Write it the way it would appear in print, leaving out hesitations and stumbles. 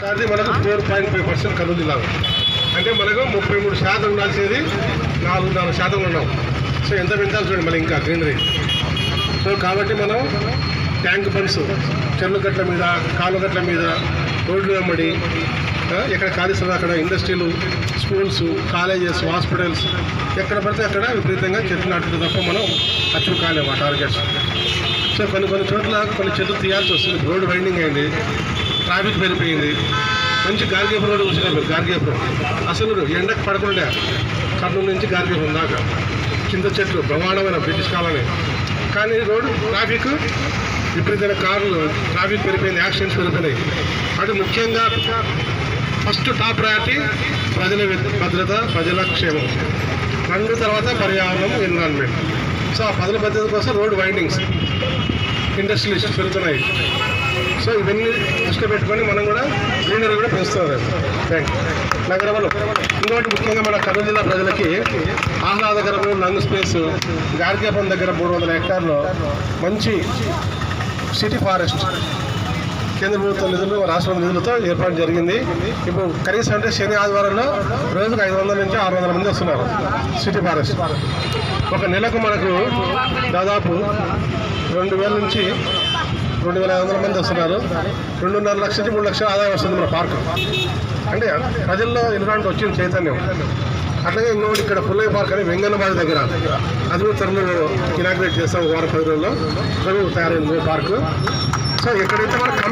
అది మనకు 4.5% కర్నూలు జిల్లా. అంటే మనకు 33% ఉండాల్సింది 4.4% ఉన్నాం. సో ఎంత పెంచాలి చూడండి మళ్ళీ ఇంకా గ్రీనరీ. సో కాబట్టి మనం ట్యాంక్ బండ్స్ చెర్లు గట్ల మీద, కాలు గట్ల మీద, రోడ్లు వెంబడి, ఎక్కడ ఖాళీ స్థలం అక్కడ ఇండస్ట్రీలు, స్కూల్స్, కాలేజెస్, హాస్పిటల్స్ ఎక్కడ పడితే అక్కడ విపరీతంగా చెట్లు నాటుతుంది తప్ప మనం అచీవ్ కాలేము ఆ టార్గెట్స్. సో కొన్ని చోట్ల కొన్ని చెట్లు తీయాల్సి వస్తుంది. రోడ్డు వైండింగ్ అయింది, ట్రాఫిక్ పెరిగిపోయింది. మంచి గార్గేపురం రోడ్డు చూసినారు. గార్గేపురం అసలు ఎండకు పడకుండా కర్నూలు నుంచి గార్గేపురం దాకా కింద చెట్లు బ్రహ్మాండమైన బ్రిటిష్ కాలనీ. కానీ రోడ్డు ట్రాఫిక్ విపరీతమైన కార్లు, ట్రాఫిక్ పెరిగిపోయింది, యాక్సిడెంట్స్ పెరుగుతున్నాయి. అటు ముఖ్యంగా ఫస్ట్ టాప్ ప్రయారిటీ ప్రజల భద్రత, ప్రజల క్షేమం. 2 తర్వాత పర్యావరణం, ఎన్విరాన్మెంట్. సో ఆ ప్రజల భద్రత కోసం రోడ్ వైండింగ్స్, ఇండస్ట్రియలిస్ట్ పెరుగుతున్నాయి. సో ఇవన్నీ దృష్టిలో పెట్టుకొని మనం కూడా గ్రీనరీ కూడా పెంచుతున్నారు. నగరంలో ఇంకోటి ముఖ్యంగా మన కర్నూలు జిల్లా ప్రజలకి ఆహ్లాదకరమైన లంగ్ స్పేస్ గార్గేపురం దగ్గర 300 హెక్టార్లో మంచి సిటీ ఫారెస్ట్ కేంద్ర ప్రభుత్వ నిధులు, రాష్ట్ర నిధులతో ఏర్పాటు జరిగింది. ఇప్పుడు కనీసం అంటే శని ఆదివారంలో రోజుకు 500 నుంచి 600 మంది వస్తున్నారు సిటీ ఫారెస్ట్. ఒక నెలకు మనకు దాదాపు 2000 నుంచి 2500 మంది వస్తున్నారు. 2.5 లక్షల నుంచి 3 లక్షల ఆదాయం వస్తుంది మన పార్కు. అంటే ప్రజల్లో ఎన్విరాన్మెంట్ వచ్చింది చైతన్యం. అట్లాగే ఇంకోటి ఇక్కడ పుల్లయ్య పార్క్ అని వెంగన్నబాది దగ్గర అది కూడా త్వరలో ఇనాగ్రేట్ చేస్తాం. 10 రోజుల్లో తయారైంది పార్కు. సో ఎక్కడైతే మనకు